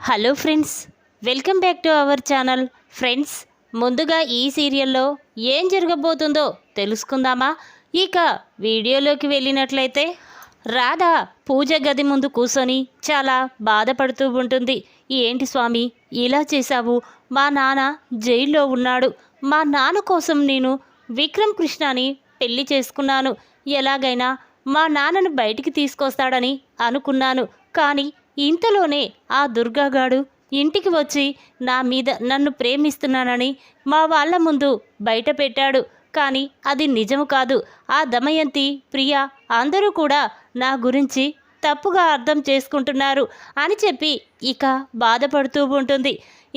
Hello friends, welcome back to our channel. Friends, ముందుగా ఈ సీరియల్లో ఏం జరగబోతుందో తెలుసుకుందామా? ఇక వీడియోలోకి వెళ్ళినట్లయితే రాధ పూజ గది ముందు కూర్చొని చాలా బాధపడుతూ ఉంటుంది. ఏంటి స్వామి ఇలా చేశావు? మా నాన్న జైల్లో ఉన్నాడు. మా నాన్న కోసం నేను విక్రమ్ కృష్ణని పెళ్లి చేసుకున్నాను. ఎలాగైనా మా నాన్నను బయటికి తీసుకొస్తాడని అనుకున్నాను. కానీ ఇంతలోనే ఆ దుర్గాగాడు ఇంటికి వచ్చి నా మీద నన్ను ప్రేమిస్తున్నానని మా వాళ్ళ ముందు బయట పెట్టాడు. కానీ అది నిజము కాదు. ఆ దమయంతి, ప్రియ అందరూ కూడా నా గురించి తప్పుగా అర్థం చేసుకుంటున్నారు అని చెప్పి ఇక బాధపడుతూ ఉంటుంది.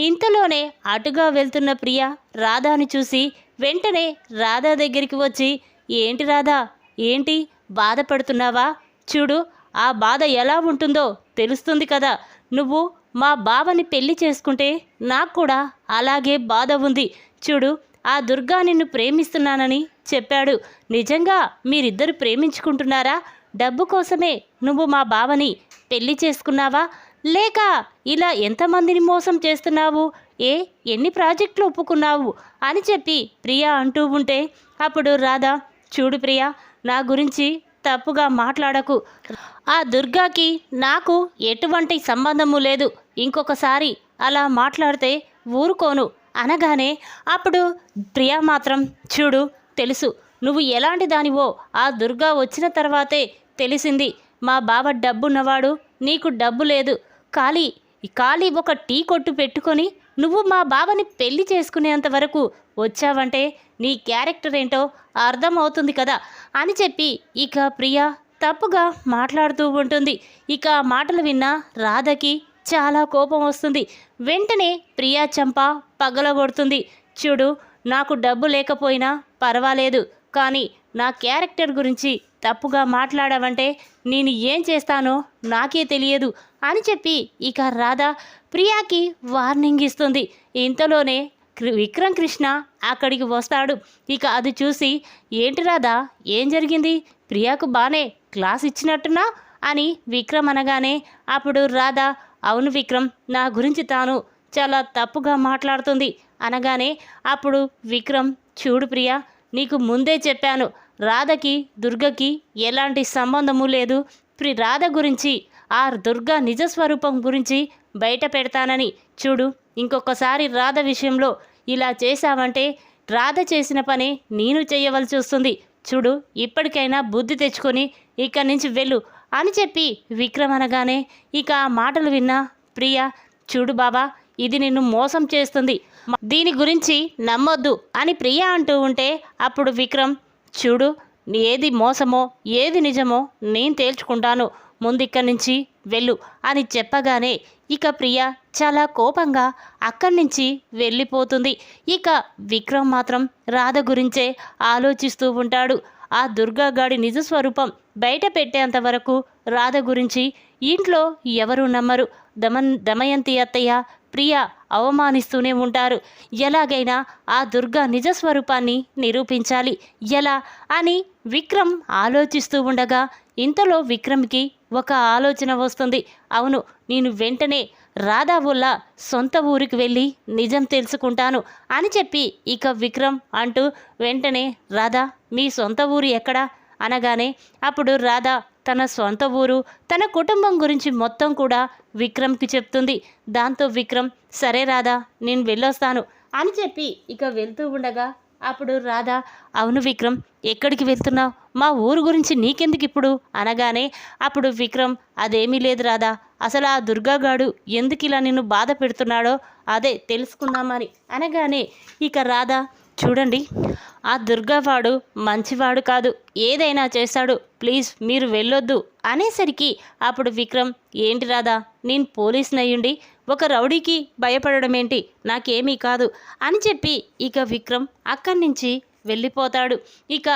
ఇంతలోనే అటుగా వెళ్తున్న ప్రియ రాధాని చూసి వెంటనే రాధా దగ్గరికి వచ్చి, ఏంటి రాధా, ఏంటి బాధపడుతున్నావా? చూడు, ఆ బాధ ఎలా ఉంటుందో తెలుస్తుంది కదా. నువ్వు మా బావని పెళ్లి చేసుకుంటే నాకు కూడా అలాగే బాధ ఉంది. చూడు, ఆ దుర్గా నిన్ను ప్రేమిస్తున్నానని చెప్పాడు. నిజంగా మీరిద్దరు ప్రేమించుకుంటున్నారా? డబ్బు కోసమే నువ్వు మా బావని పెళ్లి చేసుకున్నావా? లేక ఇలా ఎంతమందిని మోసం చేస్తున్నావు? ఎన్ని ప్రాజెక్టులు ఒప్పుకున్నావు అని చెప్పి ప్రియా అంటూ ఉంటే అప్పుడు రాధా, చూడు ప్రియా, నా గురించి తప్పుగా మాట్లాడకు. ఆ దుర్గాకి నాకు ఎటువంటి సంబంధము లేదు. ఇంకొకసారి అలా మాట్లాడితే ఊరుకోను అనగానే అప్పుడు ప్రియా మాత్రం, చూడు, తెలుసు నువ్వు ఎలాంటి దానివో ఆ దుర్గా వచ్చిన తర్వాతే తెలిసింది. మా బావ డబ్బున్నవాడు, నీకు డబ్బు లేదు. ఖాళీ ఒక టీ కొట్టు పెట్టుకొని నువ్వు మా బావని పెళ్లి చేసుకునేంత వరకు వచ్చావంటే నీ క్యారెక్టర్ ఏంటో అర్థమవుతుంది కదా అని చెప్పి ఇక ప్రియ తప్పుగా మాట్లాడుతూ ఉంటుంది. ఇక ఆ మాటలు విన్న రాధకి చాలా కోపం వస్తుంది. వెంటనే ప్రియా చంప పగలగొడుతుంది. చూడు, నాకు డబ్బు లేకపోయినా పర్వాలేదు, కానీ నా క్యారెక్టర్ గురించి తప్పుగా మాట్లాడావంటే నేను ఏం చేస్తానో నాకే తెలియదు అని చెప్పి ఇక రాధ ప్రియాకి వార్నింగ్ ఇస్తుంది. ఇంతలోనే విక్రమ్ కృష్ణ అక్కడికి వస్తాడు. ఇక అది చూసి, ఏంటి రాధా, ఏం జరిగింది? ప్రియాకు బానే క్లాస్ ఇచ్చినట్టున్నా అని విక్రమ్ అనగానే అప్పుడు రాధ, అవును విక్రమ్, నా గురించి తాను చాలా తప్పుగా మాట్లాడుతుంది అనగానే అప్పుడు విక్రమ్, చూడు ప్రియా, నీకు ముందే చెప్పాను, రాధకి దుర్గకి ఎలాంటి సంబంధము లేదు. రాధ గురించి, ఆ దుర్గా నిజస్వరూపం గురించి బయట పెడతానని. చూడు, ఇంకొకసారి రాధ విషయంలో ఇలా చేశావంటే రాధ చేసిన పనే నేను చేయవలసి వస్తుంది. చూడు, ఇప్పటికైనా బుద్ధి తెచ్చుకొని ఇక్కడి నుంచి వెళ్ళు అని చెప్పి విక్రమ్ అనగానే ఇక ఆ మాటలు విన్న ప్రియ, చూడు బాబా, ఇది నిన్ను మోసం చేస్తుంది, దీని గురించి నమ్మొద్దు అని ప్రియ అంటూ ఉంటే అప్పుడు విక్రమ్, చూడు, ఏది మోసమో ఏది నిజమో నేను తేల్చుకుంటాను, ముందు ఇక్కడి నుంచి వెళ్ళు అని చెప్పగానే ఇక ప్రియ చాలా కోపంగా అక్కడి నుంచి వెళ్ళిపోతుంది. ఇక విక్రమ్ మాత్రం రాధ గురించే ఆలోచిస్తూ ఉంటాడు. ఆ దుర్గాగాడి నిజస్వరూపం బయట పెట్టేంత వరకు రాధ గురించి ఇంట్లో ఎవరు నమ్మరు. దమయంతి అత్తయ్య, ప్రియ అవమానిస్తూనే ఉంటారు. ఎలాగైనా ఆ దుర్గా నిజస్వరూపాన్ని నిరూపించాలి, ఎలా అని విక్రమ్ ఆలోచిస్తూ ఉండగా ఇంతలో విక్రమ్కి ఒక ఆలోచన వస్తుంది. అవును, నేను వెంటనే రాధా వల్ల సొంత ఊరికి వెళ్ళి నిజం తెలుసుకుంటాను అని చెప్పి ఇక విక్రమ్ అంటూ వెంటనే, రాధా, మీ సొంత ఊరు ఎక్కడా అనగానే అప్పుడు రాధ తన సొంత ఊరు, తన కుటుంబం గురించి మొత్తం కూడా విక్రమ్కి చెప్తుంది. దాంతో విక్రమ్, సరే రాధా, నేను వెళ్ళొస్తాను అని చెప్పి ఇక వెళ్తూ ఉండగా అప్పుడు రాధ, అవును విక్రమ్, ఎక్కడికి వెళ్తున్నావు? మా ఊరు గురించి నీకెందుకు ఇప్పుడు అనగానే అప్పుడు విక్రమ్, అదేమీ లేదు రాధా, అసలు ఆ దుర్గాగాడు ఎందుకు ఇలా నిన్ను బాధ పెడుతున్నాడో అదే తెలుసుకుందామని అనగానే ఇక రాధ, చూడండి, ఆ దుర్గావాడు మంచివాడు కాదు, ఏదైనా చేస్తాడు, ప్లీజ్ మీరు వెళ్ళొద్దు అనేసరికి అప్పుడు విక్రమ్, ఏంటి రాధా, నేను పోలీసుని అయ్యుండి ఒక రౌడీకి భయపడడం ఏంటి, నాకేమీ కాదు అని చెప్పి ఇక విక్రమ్ అక్కడి నుంచి వెళ్ళిపోతాడు. ఇక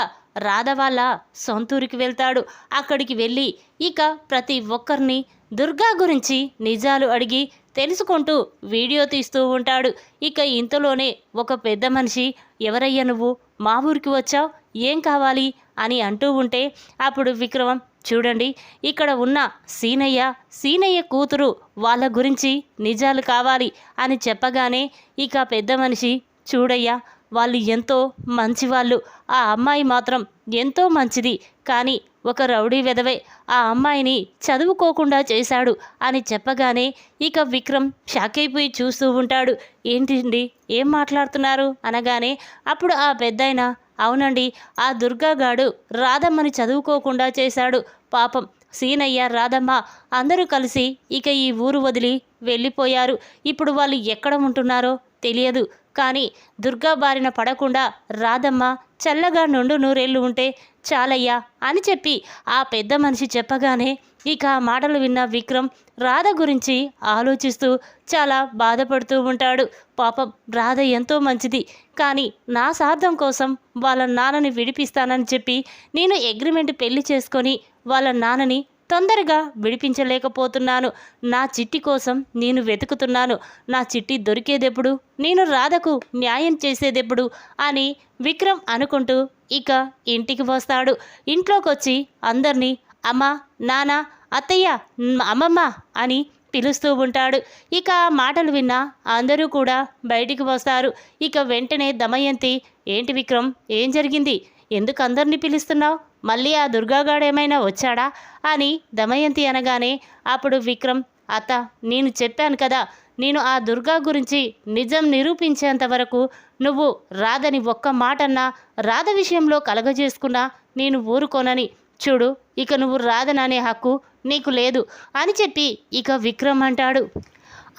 రాధ వాళ్ళ సొంతూరికి వెళ్తాడు. అక్కడికి వెళ్ళి ఇక ప్రతి ఒక్కరిని దుర్గా గురించి నిజాలు అడిగి తెలుసుకుంటూ వీడియో తీస్తూ ఉంటాడు. ఇక ఇంతలోనే ఒక పెద్ద మనిషి, ఎవరయ్యా నువ్వు, మా ఊరికి వచ్చావు, ఏం కావాలి అని అంటూ ఉంటే అప్పుడు విక్రమ్, చూడండి, ఇక్కడ ఉన్న సీనయ్య కూతురు వాళ్ళ గురించి నిజాలు కావాలి అని చెప్పగానే ఇక పెద్ద మనిషి, చూడయ్యా, వాళ్ళు ఎంతో మంచివాళ్ళు, ఆ అమ్మాయి మాత్రం ఎంతో మంచిది, కానీ ఒక రౌడీ వెధవే ఆ అమ్మాయిని చదువుకోకుండా చేశాడు అని చెప్పగానే ఇక విక్రమ్ షాక్ అయిపోయి చూస్తూ ఉంటాడు. ఏంటండి, ఏం మాట్లాడుతున్నారు అనగానే అప్పుడు ఆ పెద్దాయన, అవునండి, ఆ దుర్గాగాడు రాధమ్మని చదువుకోకుండా చేశాడు. పాపం సీనయ్య, రాధమ్మ అందరూ కలిసి ఇక ఈ ఊరు వదిలి వెళ్ళిపోయారు. ఇప్పుడు వాళ్ళు ఎక్కడ ఉంటున్నారో తెలియదు, కానీ దుర్గా బారిన పడకుండా రాధమ్మ చల్లగా నుండు నూరేళ్ళు ఉంటే చాలయ్యా అని చెప్పి ఆ పెద్ద మనిషి చెప్పగానే ఇక ఆ మాటలు విన్న విక్రమ్ రాధ గురించి ఆలోచిస్తూ చాలా బాధపడుతూ ఉంటాడు. పాపం రాధ ఎంతో మంచిది, కానీ నా స్వార్థం కోసం వాళ్ళ నాన్నని విడిపిస్తానని చెప్పి నేను అగ్రిమెంట్ పెళ్లి చేసుకొని వాళ్ళ నాన్నని తొందరగా విడిపించలేకపోతున్నాను. నా చిట్టి కోసం నేను వెతుకుతున్నాను. నా చిట్టి దొరికేదెప్పుడు, నేను రాధకు న్యాయం చేసేదెప్పుడు అని విక్రమ్ అనుకుంటూ ఇక ఇంటికి వస్తాడు. ఇంట్లోకొచ్చి అందరినీ అమ్మ, నాన్న, అత్తయ్య, అమ్మమ్మ అని పిలుస్తూ ఉంటాడు. ఇక ఆ మాటలు విన్న అందరూ కూడా బయటికి వస్తారు. ఇక వెంటనే దమయంతి, ఏంటి విక్రమ్, ఏం జరిగింది, ఎందుకు అందరినీ పిలుస్తున్నావు, మళ్ళీ ఆ దుర్గాగాడేమైనా వచ్చాడా అని దమయంతి అనగానే అప్పుడు విక్రమ్, అత్త, నేను చెప్పాను కదా, నేను ఆ దుర్గా గురించి నిజం నిరూపించేంత వరకు నువ్వు రాధని ఒక్క మాటన్నా, రాధ విషయంలో కలగజేసుకున్నా నేను ఊరుకోనని. చూడు, ఇక నువ్వు రాధననే హక్కు నీకు లేదు అని చెప్పి ఇక విక్రమ్ అంటాడు.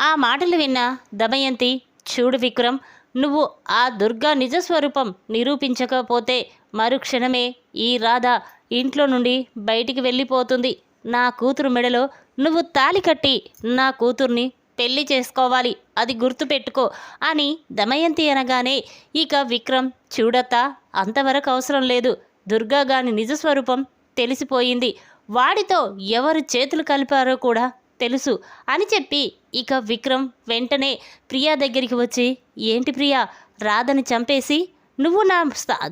ఆ మాటలు విన్న దమయంతి, చూడు విక్రమ్, నువ్వు ఆ దుర్గా నిజస్వరూపం నిరూపించకపోతే మరుక్షణమే ఈ రాధ ఇంట్లో నుండి బయటికి వెళ్ళిపోతుంది. నా కూతురు మెడలో నువ్వు తాళి కట్టి నా కూతుర్ని పెళ్లి చేసుకోవాలి, అది గుర్తుపెట్టుకో అని దమయంతి అనగానే ఇక విక్రమ్, చూడత్తా, అంతవరకు అవసరం లేదు, దుర్గాగాని నిజస్వరూపం తెలిసిపోయింది, వాడితో ఎవరు చేతులు కలిపారో కూడా తెలుసు అని చెప్పి ఇక విక్రమ్ వెంటనే ప్రియా దగ్గరికి వచ్చి, ఏంటి ప్రియా, రాధని చంపేసి నువ్వు నా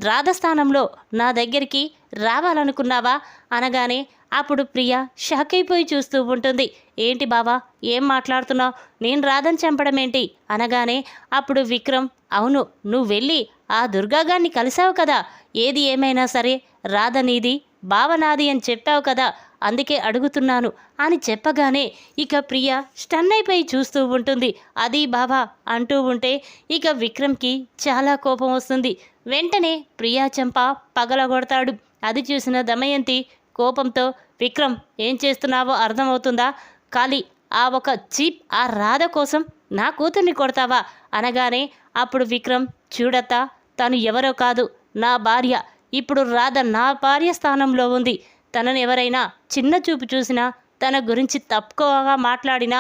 రాధ స్థానంలో నా దగ్గరికి రావాలనుకున్నావా అనగానే అప్పుడు ప్రియా షాక్ అయిపోయి చూస్తూ ఉంటుంది. ఏంటి బావా, ఏం మాట్లాడుతున్నావు, నేను రాధని చంపడం ఏంటి అనగానే అప్పుడు విక్రమ్, అవును, నువ్వు వెళ్ళి ఆ దుర్గాగాన్ని కలిసావు కదా, ఏది ఏమైనా సరే రాధ నీది, బావ నాది అని చెప్పావు కదా, అందుకే అడుగుతున్నాను అని చెప్పగానే ఇక ప్రియ స్టన్ అయిపోయి చూస్తూ ఉంటుంది. అది బావా అంటూ ఉంటే ఇక విక్రమ్కి చాలా కోపం వస్తుంది. వెంటనే ప్రియా చెంప పగలగొడతాడు. అది చూసిన దమయంతి కోపంతో, విక్రమ్, ఏం చేస్తున్నావో అర్థమవుతుందా, ఖాళీ ఆ ఒక చీప్ ఆ రాధ కోసం నా కూతుర్ని కొడతావా అనగానే అప్పుడు విక్రమ్, చూడత్తా, తను ఎవరో కాదు, నా భార్య, ఇప్పుడు రాధ నా భార్య స్థానంలో ఉంది, తనను ఎవరైనా చిన్న చూపు చూసినా, తన గురించి తప్పుకోగా మాట్లాడినా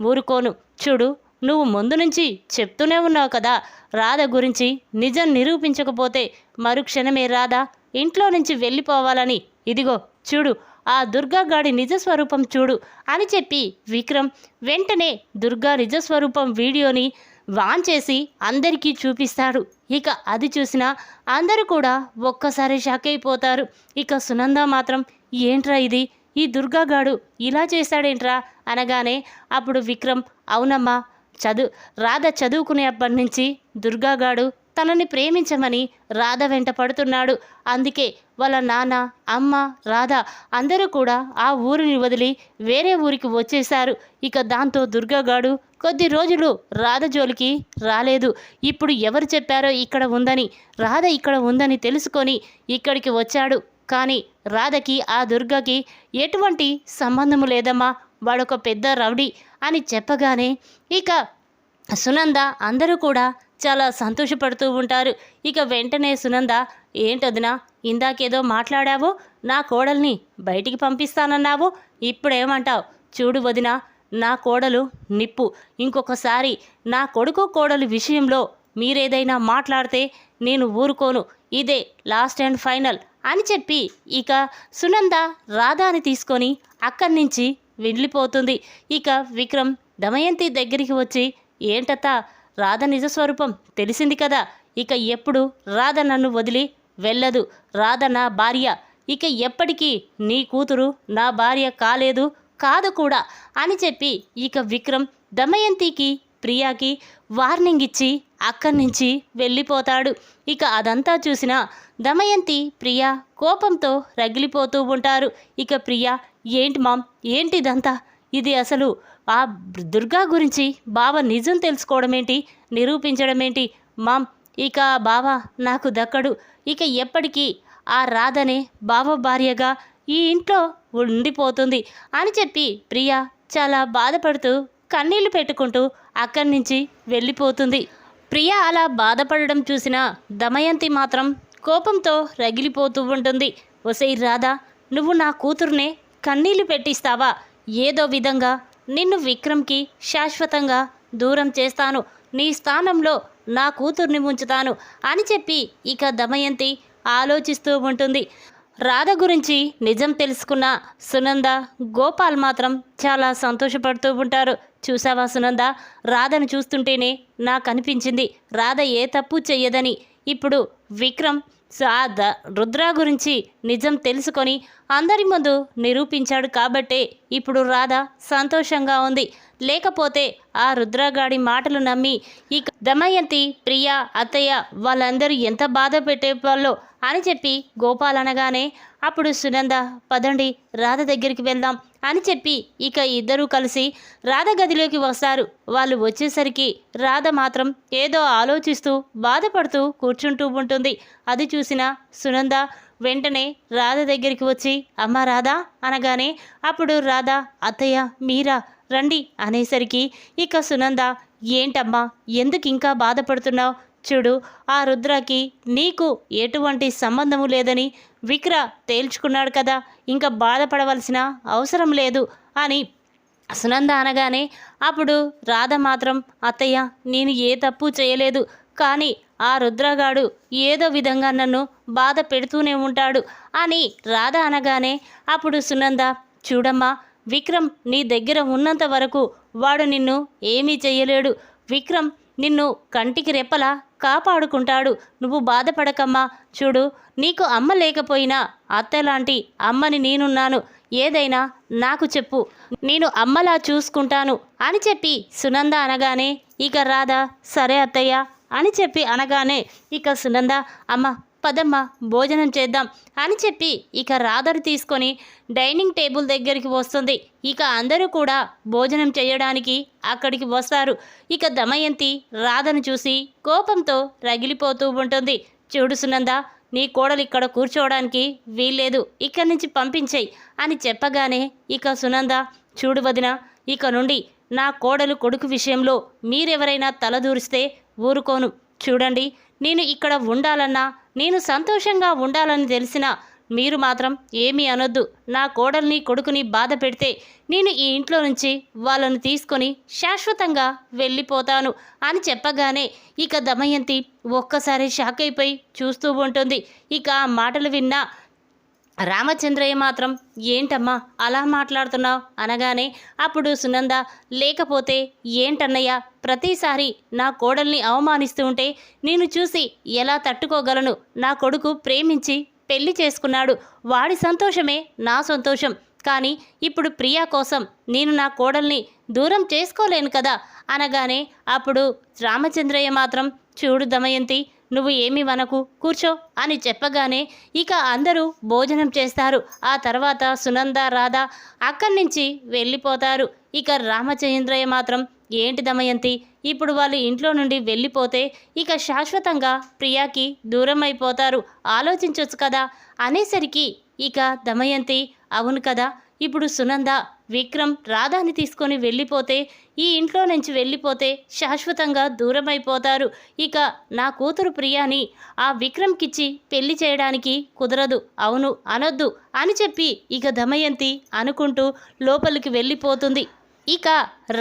ఊరుకోను. చూడు, నువ్వు ముందు నుంచి చెప్తూనే ఉన్నావు కదా, రాధ గురించి నిజం నిరూపించకపోతే మరుక్షణమే రాధ ఇంట్లో నుంచి వెళ్ళిపోవాలని. ఇదిగో చూడు, ఆ దుర్గాగాడి నిజస్వరూపం చూడు అని చెప్పి విక్రమ్ వెంటనే దుర్గా నిజస్వరూపం వీడియోని వాన్ చేసి అందరికీ చూపిస్తాడు. ఇక అది చూసిన అందరూ కూడా ఒక్కసారి షాక్ అయిపోతారు. ఇక సునంద మాత్రం, ఏంట్రా ఇది, ఈ దుర్గాగాడు ఇలా చేశాడేంట్రా అనగానే అప్పుడు విక్రమ్, అవునమ్మా, రాధ చదువుకునేప్పటి నుంచి దుర్గాగాడు తనని ప్రేమించమని రాధ వెంట పడుతున్నాడు. అందుకే వాళ్ళ నాన్న, అమ్మ, రాధ అందరూ కూడా ఆ ఊరిని వదిలి వేరే ఊరికి వచ్చేశారు. ఇక దాంతో దుర్గాగాడు కొద్ది రోజులు రాధ జోలికి రాలేదు. ఇప్పుడు ఎవరు చెప్పారో ఇక్కడ ఉందని, రాధ ఇక్కడ ఉందని తెలుసుకొని ఇక్కడికి వచ్చాడు. కానీ రాధకి ఆ దుర్గకి ఎటువంటి సంబంధము లేదమ్మా, వాడొక పెద్ద రౌడీ అని చెప్పగానే ఇక సునంద అందరూ కూడా చాలా సంతోషపడుతూ ఉంటారు. ఇక వెంటనే సునంద, ఏంటొదినా, ఇందాకేదో మాట్లాడావు, నా కోడల్ని బయటికి పంపిస్తానన్నావు, ఇప్పుడేమంటావు? చూడు వదినా, నా కోడలు నిప్పు, ఇంకొకసారి నా కొడుకు కోడలు విషయంలో మీరేదైనా మాట్లాడితే నేను ఊరుకోను, ఇదే లాస్ట్ అండ్ ఫైనల్ అని చెప్పి ఇక సునంద రాధాని తీసుకొని అక్కడి నుంచి వెళ్ళిపోతుంది. ఇక విక్రమ్ దమయంతి దగ్గరికి వచ్చి, ఏంటత్తా, రాధ నిజస్వరూపం తెలిసింది కదా, ఇక ఎప్పుడు రాధ నన్ను వదిలి వెళ్ళదు, రాధ నా భార్య, ఇక ఎప్పటికీ నీ కూతురు నా భార్య కాదు కూడా అని చెప్పి ఇక విక్రమ్ దమయంతికి ప్రియాకి వార్నింగ్ ఇచ్చి అక్కడి నుంచి వెళ్ళిపోతాడు. ఇక అదంతా చూసిన దమయంతి ప్రియా కోపంతో రగిలిపోతూ ఉంటారు. ఇక ప్రియా, ఏంటి మామ్, ఏంటిదంతా? ఇది అసలు ఆ దుర్గా గురించి బావ నిజం తెలుసుకోవడం ఏంటి, నిరూపించడం ఏంటి మామ్? ఇక బావ నాకు దక్కడు. ఇక ఎప్పటికీ ఆ రాధనే బావ భార్యగా ఈ ఇంట్లో ఉండిపోతుంది అని చెప్పి ప్రియా చాలా బాధపడుతూ కన్నీళ్లు పెట్టుకుంటూ అక్కడి నుంచి వెళ్ళిపోతుంది. ప్రియ అలా బాధపడడం చూసిన దమయంతి మాత్రం కోపంతో రగిలిపోతూ ఉంటుంది. ఒసై రాధా, నువ్వు నా కూతుర్నే కన్నీళ్లు పెట్టిస్తావా? ఏదో విధంగా నిన్ను విక్రమ్కి శాశ్వతంగా దూరం చేస్తాను, నీ స్థానంలో నా కూతుర్ని ఉంచుతాను అని చెప్పి ఇక దమయంతి ఆలోచిస్తూ ఉంటుంది. రాధ గురించి నిజం తెలుసుకున్న సునంద, గోపాల్ మాత్రం చాలా సంతోషపడుతూ ఉంటారు. చూసావా సునంద, రాధను చూస్తుంటేనే నాకు అనిపించింది రాధ ఏ తప్పు చెయ్యదని. ఇప్పుడు విక్రమ్ రుద్ర గురించి నిజం తెలుసుకొని అందరి ముందు నిరూపించాడు కాబట్టే ఇప్పుడు రాధ సంతోషంగా ఉంది. లేకపోతే ఆ రుద్రగాడి మాటలు నమ్మి ఇక దమయంతి, ప్రియా, అత్తయ్య వాళ్ళందరూ ఎంత బాధ పెట్టేవాళ్ళో అని చెప్పి గోపాల్ అనగానే అప్పుడు సునంద, పదండి రాధ దగ్గరికి వెళ్దాం అని చెప్పి ఇక ఇద్దరూ కలిసి రాధ గదిలోకి వస్తారు. వాళ్ళు వచ్చేసరికి రాధ మాత్రం ఏదో ఆలోచిస్తూ బాధపడుతూ కూర్చుంటూ ఉంటుంది. అది చూసిన సునంద వెంటనే రాధ దగ్గరికి వచ్చి, అమ్మ రాధ అనగానే అప్పుడు రాధ, అత్తయ్య మీరా రండి అనేసరికి ఇక సునంద, ఏంటమ్మా, ఎందుకు ఇంకా బాధపడుతున్నావు? చూడు, ఆ రుద్రకి నీకు ఎటువంటి సంబంధము లేదని విక్ర తేల్చుకున్నాడు కదా, ఇంకా బాధపడవలసిన అవసరం లేదు అని సునంద అనగానే అప్పుడు రాధ మాత్రం, అత్తయ్య నేను ఏ తప్పు చేయలేదు, కానీ ఆ రుద్రగాడు ఏదో విధంగా నన్ను బాధ పెడుతూనే ఉంటాడు అని రాధ అనగానే అప్పుడు సునంద, చూడమ్మా, విక్రమ్ నీ దగ్గర ఉన్నంత వరకు వాడు నిన్ను ఏమీ చెయ్యలేడు. విక్రమ్ నిన్ను కంటికి రెప్పలా కాపాడుకుంటాడు. నువ్వు బాధపడకమ్మా. చూడు, నీకు అమ్మ లేకపోయినా అత్తలాంటి అమ్మని నేనున్నాను. ఏదైనా నాకు చెప్పు, నేను అమ్మలా చూసుకుంటాను అని చెప్పి సునంద అనగానే ఇక రాధ, సరే అత్తయ్య అని చెప్పి అనగానే ఇక సునంద, అమ్మ పదమ్మ భోజనం చేద్దాం అని చెప్పి ఇక రాధను తీసుకొని డైనింగ్ టేబుల్ దగ్గరికి వస్తుంది. ఇక అందరూ కూడా భోజనం చేయడానికి అక్కడికి వస్తారు. ఇక దమయంతి రాధను చూసి కోపంతో రగిలిపోతూ ఉంటుంది. చూడు సునంద, నీ కోడలు ఇక్కడ కూర్చోవడానికి వీల్లేదు, ఇక్కడి నుంచి పంపించేయి అని చెప్పగానే ఇక సునంద, చూడు వదిన, ఇక నుండి నా కోడలు కొడుకు విషయంలో మీరెవరైనా తలదూరిస్తే ఊరుకోను. చూడండి, నేను ఇక్కడ ఉండాలన్నా, నేను సంతోషంగా ఉండాలని తెలిసినా మీరు మాత్రం ఏమీ అనొద్దు. నా కోడల్ని కొడుకుని బాధ పెడితే నేను ఈ ఇంట్లో నుంచి వాళ్ళను తీసుకొని శాశ్వతంగా వెళ్ళిపోతాను అని చెప్పగానే ఇక దమయంతి ఒక్కసారి షాక్ అయిపోయి చూస్తూ ఉంటుంది. ఇక ఆ మాటలు విన్న రామచంద్రయ్య మాత్రం, ఏంటమ్మా అలా మాట్లాడుతున్నావు అనగానే అప్పుడు సునంద, లేకపోతే ఏంటన్నయ్య, ప్రతిసారి నా కోడల్ని అవమానిస్తూ ఉంటే నేను చూసి ఎలా తట్టుకోగలను? నా కొడుకు ప్రేమించి పెళ్లి చేసుకున్నాడు, వాడి సంతోషమే నా సంతోషం. కానీ ఇప్పుడు ప్రియా కోసం నేను నా కోడల్ని దూరం చేసుకోలేను కదా అనగానే అప్పుడు రామచంద్రయ్య మాత్రం, చూడు దమయంతి, నువ్వు ఏమి వనకు, కూర్చో అని చెప్పగానే ఇక అందరూ భోజనం చేస్తారు. ఆ తర్వాత సునంద, రాధ అక్కడి నుంచి వెళ్ళిపోతారు. ఇక రామచంద్రయ్య మాత్రం, ఏంటి దమయంతి, ఇప్పుడు వాళ్ళు ఇంట్లో నుండి వెళ్ళిపోతే ఇక శాశ్వతంగా ప్రియాకి దూరం అయిపోతారు, ఆలోచించవచ్చు కదా అనేసరికి ఇక దమయంతి, అవును కదా, ఇప్పుడు సునంద విక్రమ్ రాధాని తీసుకొని వెళ్ళిపోతే, ఈ ఇంట్లో నుంచి వెళ్ళిపోతే శాశ్వతంగా దూరం అయిపోతారు. ఇక నా కూతురు ప్రియాని ఆ విక్రమ్కిచ్చి పెళ్లి చేయడానికి కుదరదు, అవును అనొద్దు అని చెప్పి ఇక దమయంతి అనుకుంటూ లోపలికి వెళ్ళిపోతుంది. ఇక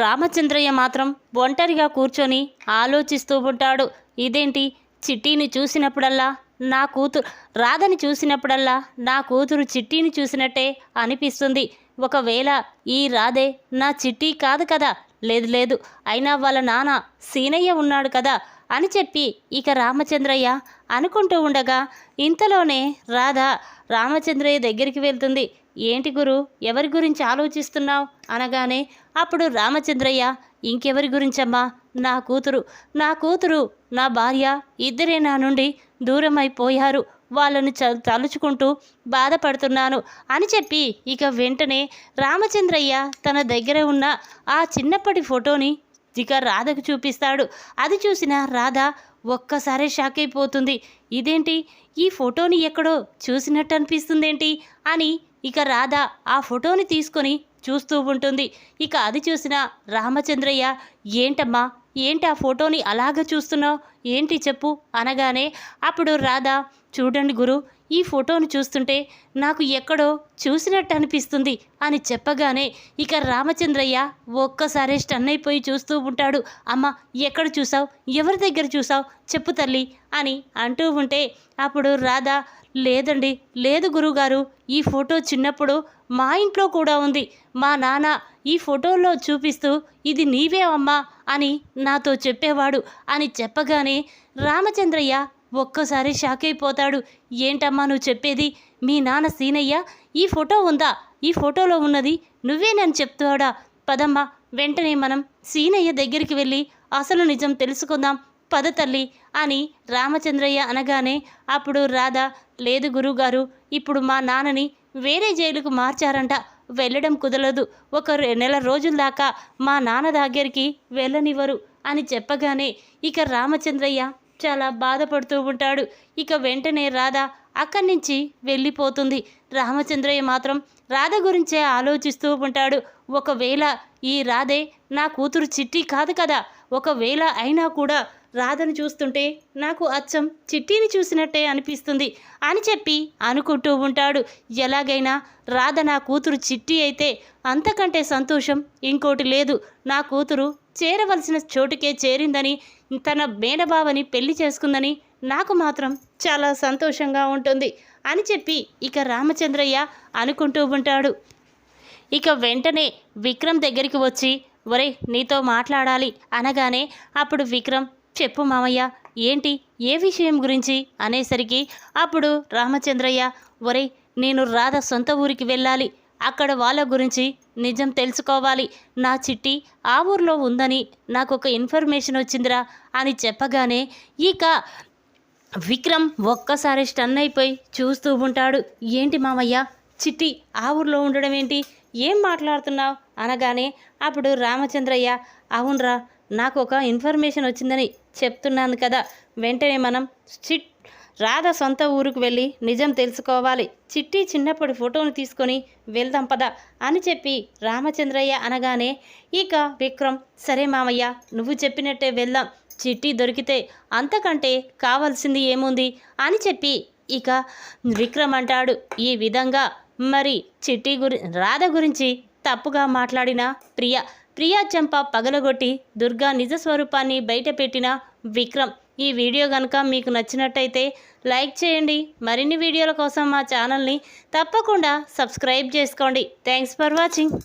రామచంద్రయ్య మాత్రం ఒంటరిగా కూర్చొని ఆలోచిస్తూ ఉంటాడు. ఇదేంటి, చిట్టీని చూసినప్పుడల్లా నా కూతురు, రాధని చూసినప్పుడల్లా నా కూతురు చిట్టీని చూసినట్టే అనిపిస్తుంది. ఒకవేళ ఈ రాధే నా చిట్టి కాదు కదా? లేదు లేదు, అయినా వాళ్ళ నాన్న సీనయ్య ఉన్నాడు కదా, అని చెప్పి ఇక రామచంద్రయ్య అనుకుంటూ ఉండగా ఇంతలోనే రాధ రామచంద్రయ్య దగ్గరికి వెళ్తుంది. ఏంటి గురు, ఎవరి గురించి ఆలోచిస్తున్నావు అనగానే అప్పుడు రామచంద్రయ్య, ఇంకెవరి గురించమ్మా, నా కూతురు నా భార్య ఇద్దరే నా నుండి దూరం అయిపోయారు, వాళ్ళను తలుచుకుంటూ బాధపడుతున్నాను అని చెప్పి ఇక వెంటనే రామచంద్రయ్య తన దగ్గర ఉన్న ఆ చిన్నప్పటి ఫోటోని ఇక రాధకు చూపిస్తాడు. అది చూసిన రాధ ఒక్కసారి షాక్ అయిపోతుంది. ఇదేంటి, ఈ ఫోటోని ఎక్కడో చూసినట్టు అనిపిస్తుందేంటి అని ఇక రాధ ఆ ఫోటోని తీసుకొని చూస్తూ ఉంటుంది. ఇక అది చూసిన రామచంద్రయ్య, ఏంటమ్మా, ఏంటి ఆ ఫోటోని అలాగ చూస్తున్నావు, ఏంటి చెప్పు అనగానే అప్పుడు రాధ, చూడండి గురు, ఈ ఫోటోను చూస్తుంటే నాకు ఎక్కడో చూసినట్టు అనిపిస్తుంది అని చెప్పగానే ఇక రామచంద్రయ్య ఒక్కసారి స్టన్ అయిపోయి చూస్తూ ఉంటాడు. అమ్మ, ఎక్కడ చూసావు, ఎవరి దగ్గర చూసావు, చెప్పు తల్లి అని అంటూ ఉంటే అప్పుడు రాధ, లేదండి, లేదు గురువుగారు, ఈ ఫోటో చిన్నప్పుడు మా ఇంట్లో కూడా ఉంది, మా నాన్న ఈ ఫోటోలో చూపిస్తూ ఇది నీవే అమ్మా అని నాతో చెప్పేవాడు అని చెప్పగానే రామచంద్రయ్య ఒక్కసారి షాక్ అయిపోతాడు. ఏంటమ్మా నువ్వు చెప్పేది, మీ నాన్న సీనయ్య ఈ ఫోటో ఉందా, ఈ ఫోటోలో ఉన్నది నువ్వేనని చెప్తాడా, పదమ్మా వెంటనే మనం సీనయ్య దగ్గరికి వెళ్ళి అసలు నిజం తెలుసుకుందాం, పద తల్లి అని రామచంద్రయ్య అనగానే అప్పుడు రాధ, లేదు గురువుగారు, ఇప్పుడు మా నాన్నని వేరే జైలుకు మార్చారంట, వెళ్ళడం కుదరదు, ఒక నెల రోజుల దాకా మా నాన్న దగ్గరికి వెళ్ళనివ్వరు అని చెప్పగానే ఇక రామచంద్రయ్య చాలా బాధపడుతూ ఉంటాడు. ఇక వెంటనే రాధ అక్కడి నుంచి వెళ్ళిపోతుంది. రామచంద్రయ్య మాత్రం రాధ గురించే ఆలోచిస్తూ ఉంటాడు. ఒకవేళ ఈ రాధే నా కూతురు చిట్టి కాదు కదా, ఒకవేళ అయినా కూడా రాధను చూస్తుంటే నాకు అచ్చం చిట్టిని చూసినట్టే అనిపిస్తుంది అని చెప్పి అనుకుంటూ ఉంటాడు. ఎలాగైనా రాధ నా కూతురు చిట్టి అయితే అంతకంటే సంతోషం ఇంకోటి లేదు, నా కూతురు చేరవలసిన చోటుకే చేరిందని, తన మేనబావని పెళ్లి చేసుకుందని నాకు మాత్రం చాలా సంతోషంగా ఉంటుంది అని చెప్పి ఇక రామచంద్రయ్య అనుకుంటూ ఉంటాడు. ఇక వెంటనే విక్రమ్ దగ్గరికి వచ్చి, ఒరే నీతో మాట్లాడాలి అనగానే అప్పుడు విక్రమ్, చెప్పు మామయ్య, ఏంటి, ఏ విషయం గురించి అనేసరికి అప్పుడు రామచంద్రయ్య, ఒరే నేను రాధ సొంత ఊరికి వెళ్ళాలి, అక్కడ వాళ్ళ గురించి నిజం తెలుసుకోవాలి, నా చిట్టి ఆ ఊర్లో ఉందని నాకు ఒక ఇన్ఫర్మేషన్ వచ్చిందిరా అని చెప్పగానే ఇక విక్రమ్ ఒక్కసారి స్టన్ అయిపోయి చూస్తూ ఉంటాడు. ఏంటి మామయ్య, చిట్టి ఆ ఊర్లో ఉండడం ఏంటి, ఏం మాట్లాడుతున్నావు అనగానే అప్పుడు రామచంద్రయ్య, అవునరా, నాకు ఒక ఇన్ఫర్మేషన్ వచ్చిందని చెప్తున్నాను కదా, వెంటనే మనం రాధ సొంత ఊరుకు వెళ్ళి నిజం తెలుసుకోవాలి, చిట్టి చిన్నప్పటి ఫోటోను తీసుకొని వెళ్దాం పద అని చెప్పి రామచంద్రయ్య అనగానే ఇక విక్రమ్, సరే మామయ్య నువ్వు చెప్పినట్టే వెళ్దాం, చిట్టి దొరికితే అంతకంటే కావాల్సింది ఏముంది అని చెప్పి ఇక విక్రమ్ అంటాడు. ఈ విధంగా మరి చిట్టి రాధ గురించి తప్పుగా మాట్లాడిన ప్రియా చెంప పగలగొట్టి దుర్గా నిజ స్వరూపాన్ని బయటపెట్టిన విక్రమ్. ఈ వీడియో కనుక మీకు నచ్చినట్టయితే లైక్ చేయండి. మరిన్ని వీడియోల కోసం మా ఛానల్ని తప్పకుండా సబ్స్క్రైబ్ చేసుకోండి. Thanks for watching.